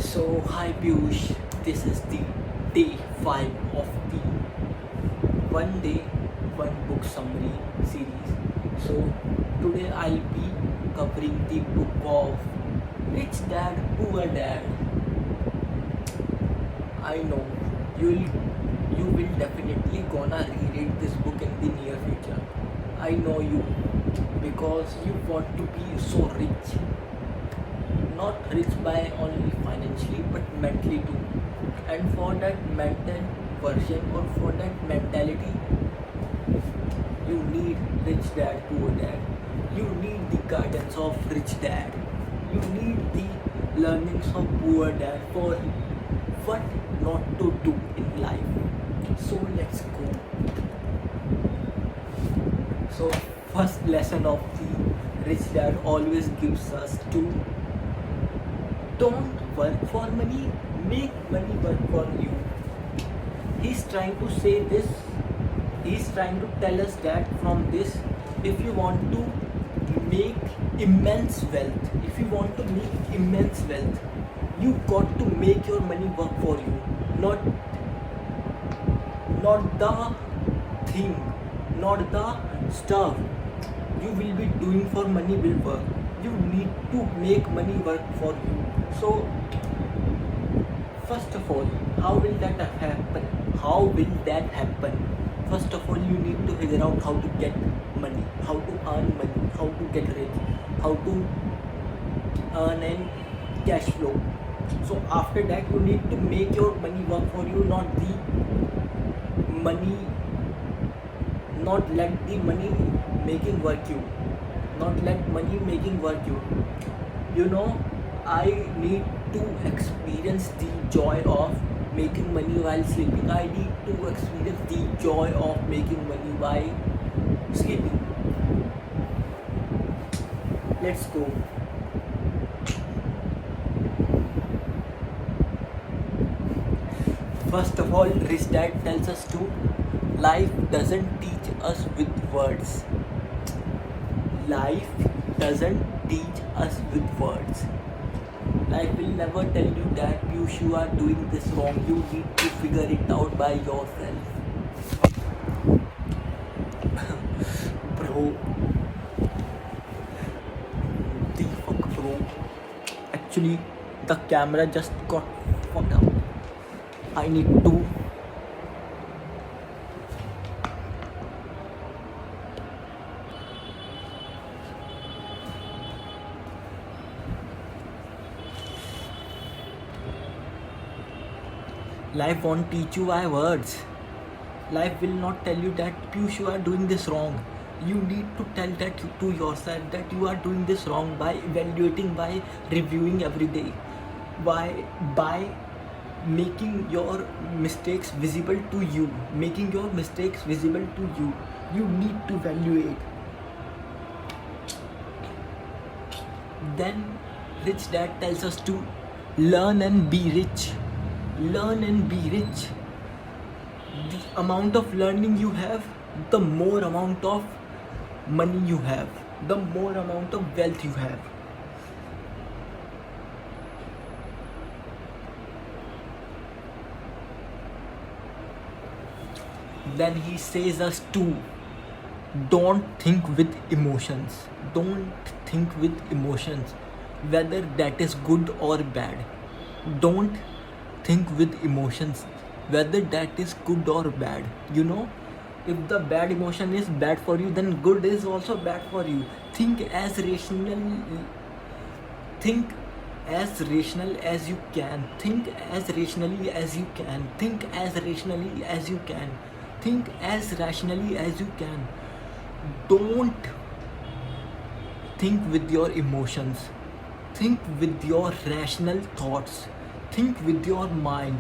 So, hi Piyush, this is the day 5 of the One Day, One Book Summary series. So, today I'll be covering the book of Rich Dad, Poor Dad. I know you will definitely gonna reread this book in the near future. I know you because you want to be so rich, not rich by only financially but mentally too. And for that mental version or for that mentality, you need rich dad, poor dad. You need the guidance of rich dad. You need the learnings of poor dad for what not to do in life. So let's go. So first lesson of the rich dad always gives us to don't work for money, make money work for you. He's trying to say this, he's trying to tell us that from this, if you want to make immense wealth, if you want to make immense wealth, you got to make your money work for you, not the thing, not the stuff you will be doing for money will work. You need to make money work for you. So first of all, how will that happen? How will that happen? First of all, you need to figure out how to get money, how to earn money, how to get rich, how to earn and cash flow. So after that, you need to make your money work for you, not the money, not let the money making work you, not let money making work you. You know, I need to experience the joy of making money while sleeping. I need to experience the joy of making money while sleeping. Let's go. First of all, Rich Dad tells us to life doesn't teach us with words. Life doesn't teach us with words. Life will never tell you that you are doing this wrong. You need to figure it out by yourself. Bro, the fuck, bro. Actually, the camera just got fucked up. I need to. Life won't teach you by words. Life will not tell you that Piyush, you are doing this wrong. You need to tell that to yourself that you are doing this wrong by evaluating, by reviewing every day, by making your mistakes visible to you, making your mistakes visible to you. You need to evaluate. Then Rich Dad tells us to learn and be rich. Learn and be rich. The amount of learning you have, the more amount of money you have, the more amount of wealth you have. Then he says us to don't think with emotions. Don't think with emotions, whether that is good or bad. Don't think with emotions, whether that is good or bad. You know, if the bad emotion is bad for you, then good is also bad for you. Think as rational, think as rational as you can, think as rationally as you can, think as rationally as you can, think as rationally as you can. Don't think with your emotions, think with your rational thoughts, think with your mind.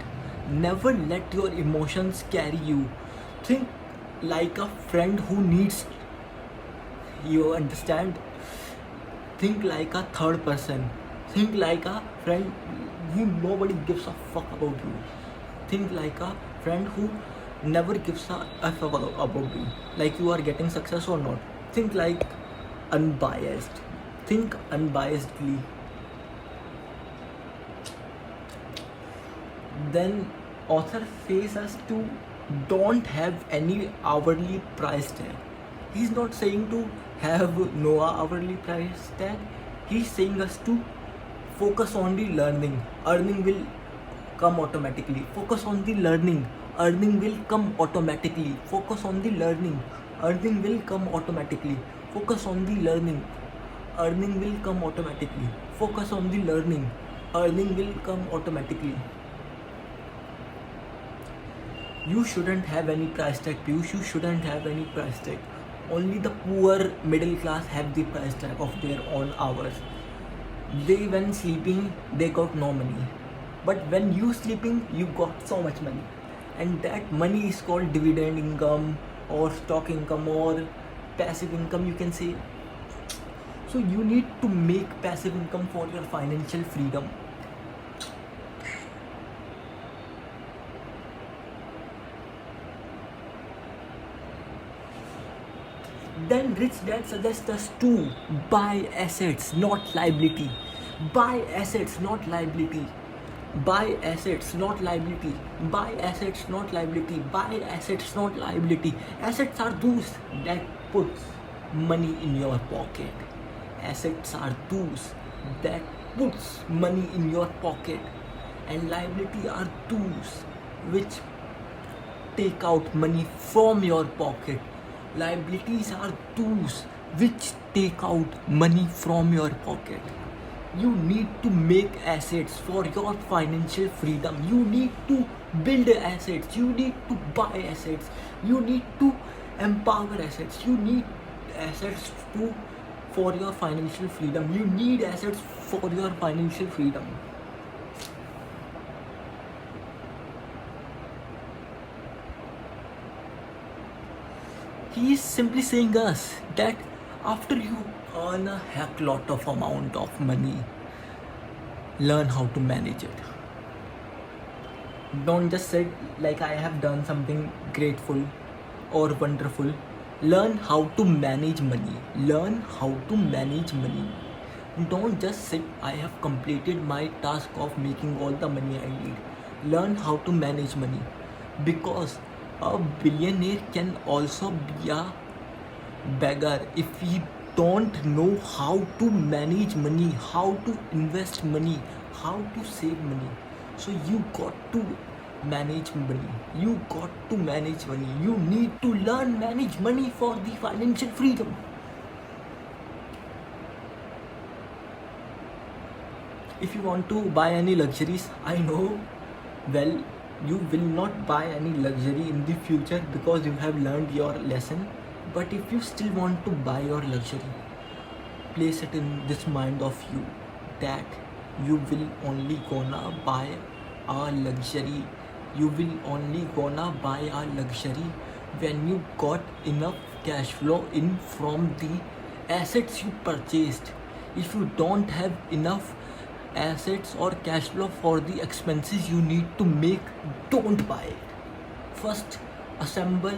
Never let your emotions carry you. Think like a friend who needs you, understand? Think like a third person. Think like a friend who nobody gives a fuck about you. Think like a friend who never gives a f about you, like you are getting success or not. Think like unbiased. Think unbiasedly. Then author says us to don't have any hourly price tag. He's not saying to have no hourly price tag. He's saying us to focus on the learning. Earning will come automatically. Focus on the learning. Earning will come automatically. Focus on the learning. Earning will come automatically. Focus on the learning. Earning will come automatically. Focus on the learning. Earning will come automatically. You shouldn't have any price tag, Piyush. You shouldn't have any price tag. Only the poor middle class have the price tag of their own hours. They, when sleeping, they got no money. But when you sleeping, you got so much money. And that money is called dividend income or stock income or passive income, you can say. So you need to make passive income for your financial freedom. Then Rich Dad suggests us to buy assets, not liability. Buy assets, not liability. Buy assets, not liability. Buy assets, not liability. Buy assets, not liability. Assets are those that puts money in your pocket. Assets are those that puts money in your pocket. And liability are those which take out money from your pocket. Liabilities are those which take out money from your pocket. You need to make assets for your financial freedom. You need to build assets. You need to buy assets. You need to empower assets. You need assets to for your financial freedom. You need assets for your financial freedom. He is simply saying us that after you earn a heck lot of amount of money, learn how to manage it. Don't just say like I have done something grateful or wonderful. Learn how to manage money. Learn how to manage money. Don't just say I have completed my task of making all the money I need. Learn how to manage money, because a billionaire can also be a beggar if he don't know how to manage money, how to invest money, how to save money. So you got to manage money. You got to manage money. You need to learn manage money for the financial freedom. If you want to buy any luxuries, I know well you will not buy any luxury in the future because you have learned your lesson. But if you still want to buy your luxury, place it in this mind of you that you will only gonna buy a luxury. You will only gonna buy a luxury when you got enough cash flow in from the assets you purchased. If you don't have enough assets or cash flow for the expenses you need to make, don't buy it. First assemble,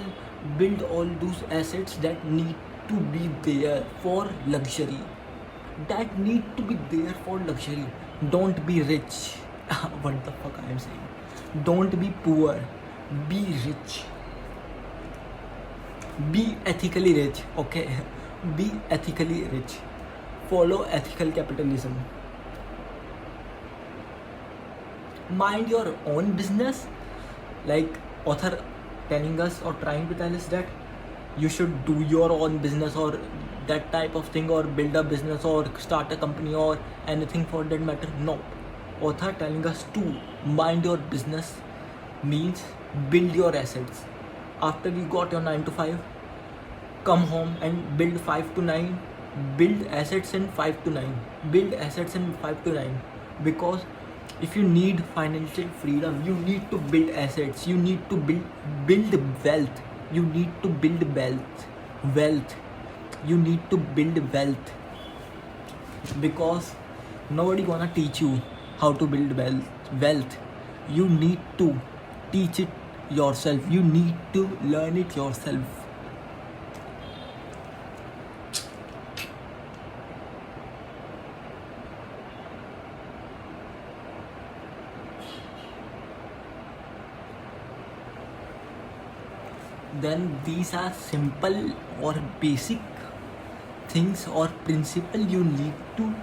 build all those assets that need to be there for luxury. That need to be there for luxury. Don't be rich. What the fuck I am saying? Don't be poor. Be rich. Be ethically rich. Okay. Be ethically rich. Follow ethical capitalism. Mind your own business, like author telling us or trying to tell us that you should do your own business or that type of thing, or build a business or start a company or anything for that matter. No, author telling us to mind your business means build your assets. After you got your 9 to 5, come home and build 5 to 9. Build assets in 5 to 9. Build assets in 5 to 9. Because if you need financial freedom, you need to build assets. You need to build wealth. You need to build wealth. You need to build wealth, because nobody gonna teach you how to build wealth. You need to teach it yourself. You need to learn it yourself. then these are simple or basic things or principle you need to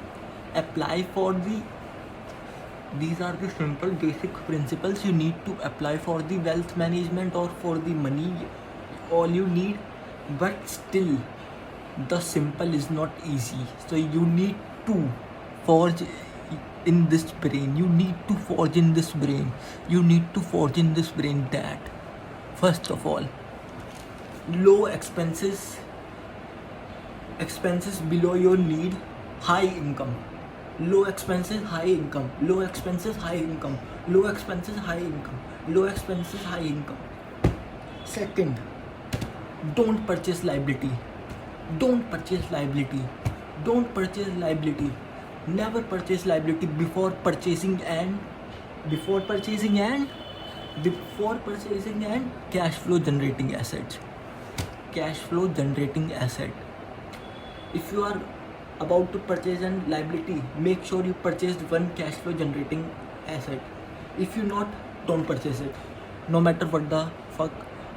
apply for the these are the simple basic principles you need to apply for the wealth management or for the money all you need. But still the simple is not easy, so you need to forge in this brain, you need to forge in this brain, you need to forge in this brain that first of all, low expenses below your need, high income. Low expenses, high income. Low expenses, high income. Low expenses, high income. Low expenses, high income. Second, don't purchase liability. Don't purchase liability. Don't purchase liability. Never purchase liability before purchasing and cash flow generating assets. Cash flow generating asset. If you are about to purchase a liability, make sure you purchase one cash flow generating asset. If you not, don't purchase it, no matter what the fuck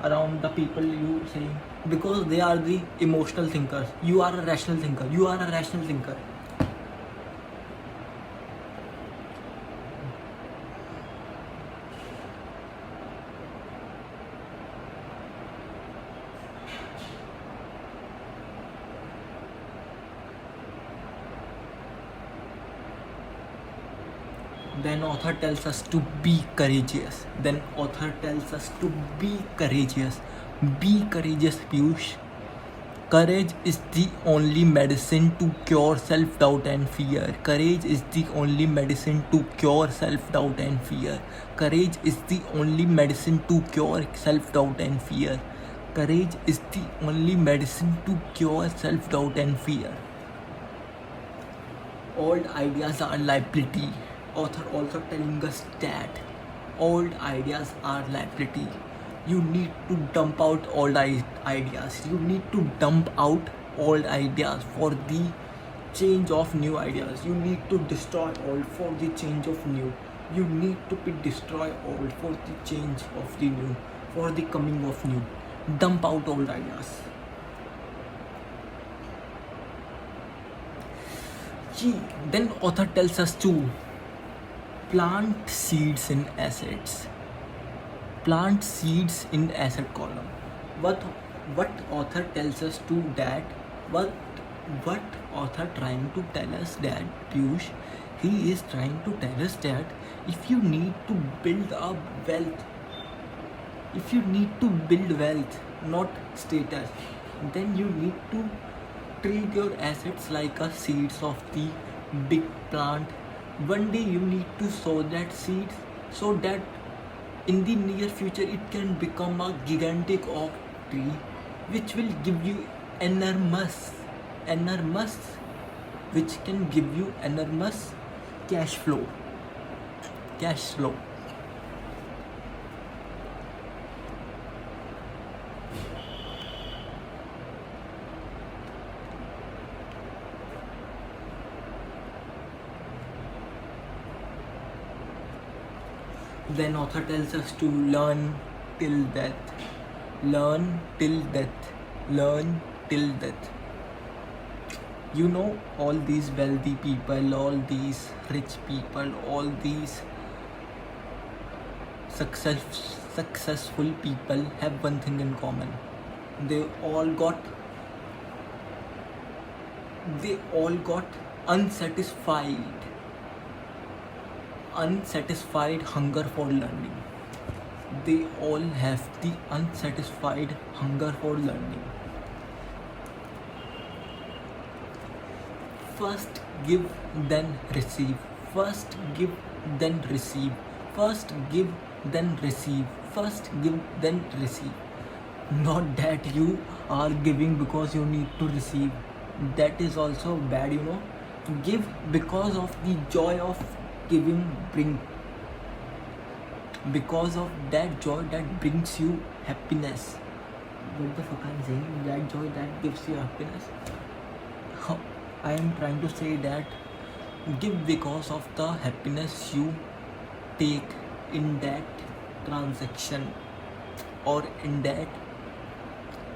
around the people you saying, because they are the emotional thinkers. You are a rational thinker. You are a rational thinker. Then author tells us to be courageous. Then author tells us to be courageous. Be courageous, Piyush. Courage is the only medicine to cure self-doubt and fear. Courage is the only medicine to cure self-doubt and fear. Courage is the only medicine to cure self-doubt and fear. Courage is the only medicine to cure self-doubt and fear. Old ideas are liability. Author also telling us that old ideas are liability. You need to dump out old ideas. You need to dump out old ideas for the change of new ideas. You need to destroy old for the change of new. You need to be destroy old for the change of the new, for the coming of new. Dump out old ideas. Then author tells us to plant seeds in assets. Plant seeds in asset column. What author tells us to that? What author trying to tell us that, Piyush? He is trying to tell us that if you need to build up wealth, not status, then you need to treat your assets like a seeds of the big plant. One day you need to sow that seed so that in the near future it can become a gigantic oak tree which will give you enormous, which can give you enormous cash flow. Then author tells us to learn till death. Learn till death. Learn till death. You know, all these wealthy people, all these rich people, all these successful people have one thing in common. They all got unsatisfied hunger for learning. They all have the unsatisfied hunger for learning. First give, then receive. First give, then receive. First give, then receive. First give, then receive. Not that you are giving because you need to receive. That is also bad, you know. Give because of the joy of giving because of that joy that brings you happiness. What the fuck I'm saying? That joy that gives you happiness. I am trying to say that give because of the happiness you take in that transaction or in that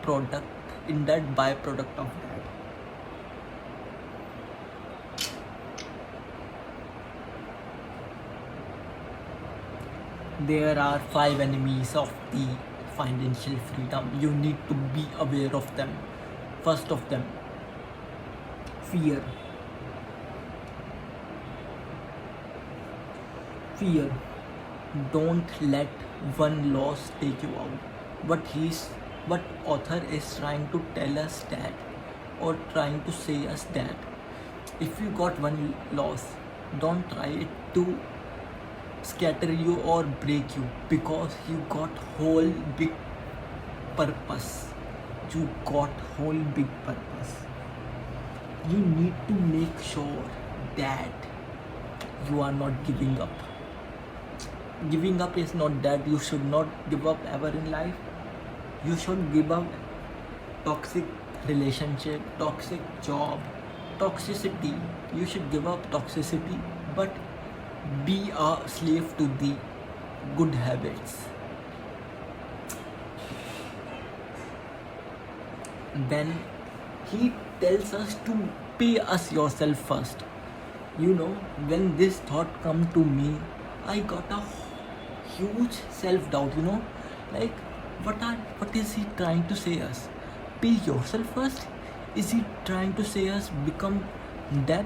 byproduct of that. There are 5 enemies of the financial freedom. You need to be aware of them. First of them, fear. Fear. Don't let one loss take you out. What author is trying to tell us that, or trying to say us that, if you got one loss, don't try it to scatter you or break you, because you got whole big purpose. You got whole big purpose. You need to make sure that you are not giving up. Giving up is not that you should not give up ever in life. You should give up toxic relationship, toxic job, toxicity. You should give up toxicity, but be a slave to the good habits. Then he tells us to pay us yourself first. When this thought come to me, I got a huge self-doubt, like what is he trying to say us? Pay yourself first? Is he trying to say us become debt?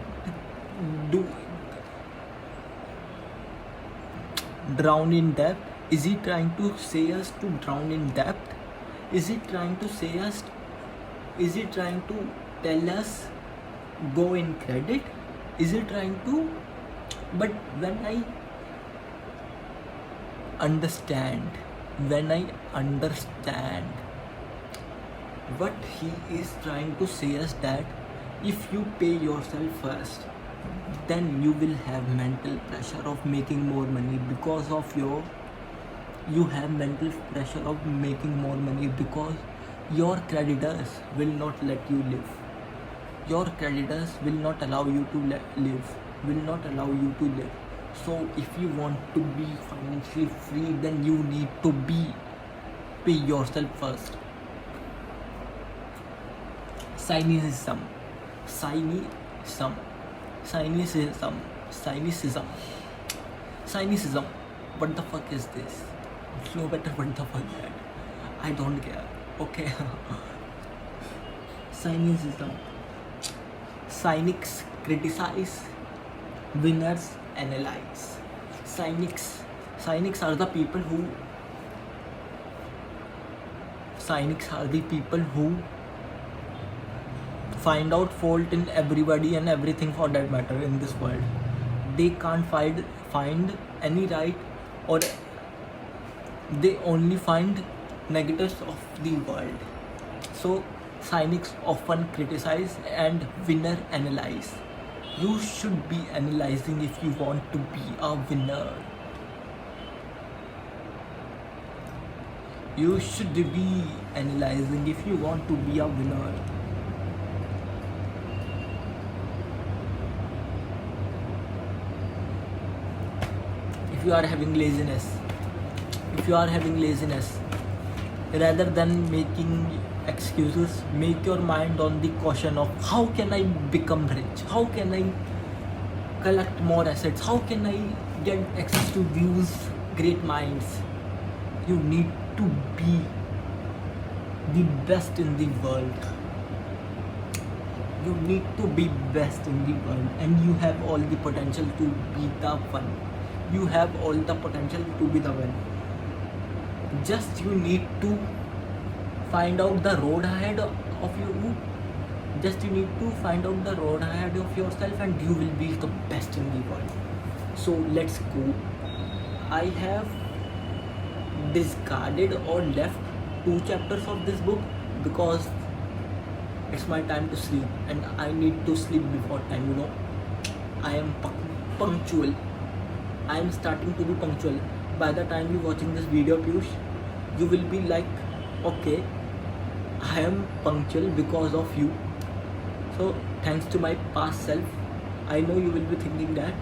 Drown in debt? Is he trying to say us to drown in debt? Is he trying to tell us go in credit? Is he trying to? But when I understand what he is trying to say us, that if you pay yourself first, then you will have mental pressure of making more money, because of you have mental pressure of making more money, because your creditors will not let you live. Your creditors will not allow you to live. So if you want to be financially free, then you need to pay yourself first. Cynicism. What the fuck is this? No better what the fuck that. I don't care. Okay. Cynicism. Cynics criticize, winners analyze. Cynics are the people who find out fault in everybody and everything, for that matter, in this world. They can't find any right, or they only find negatives of the world. So cynics often criticize and winner analyze. You should be analyzing if you want to be a winner. You should be analyzing if you want to be a winner. If you are having laziness, rather than making excuses, make your mind on the question of how can I become rich? How can I collect more assets? How can I get access to these great minds? You need to be the best in the world. You need to be best in the world, and you have all the potential to be the one. You have all the potential to be the one. Just you need to find out the road ahead of you. Just you need to find out the road ahead of yourself, and you will be the best in the world. So let's go. I have discarded or left 2 chapters of this book because it's my time to sleep, and I need to sleep before time. I am punctual. I am starting to be punctual. By the time you're watching this video, Piyush, you will be like, okay, I am punctual because of you. So thanks to my past self. I know you will be thinking that,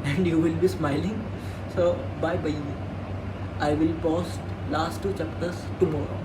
and you will be smiling. So bye bye. I will post last 2 chapters tomorrow.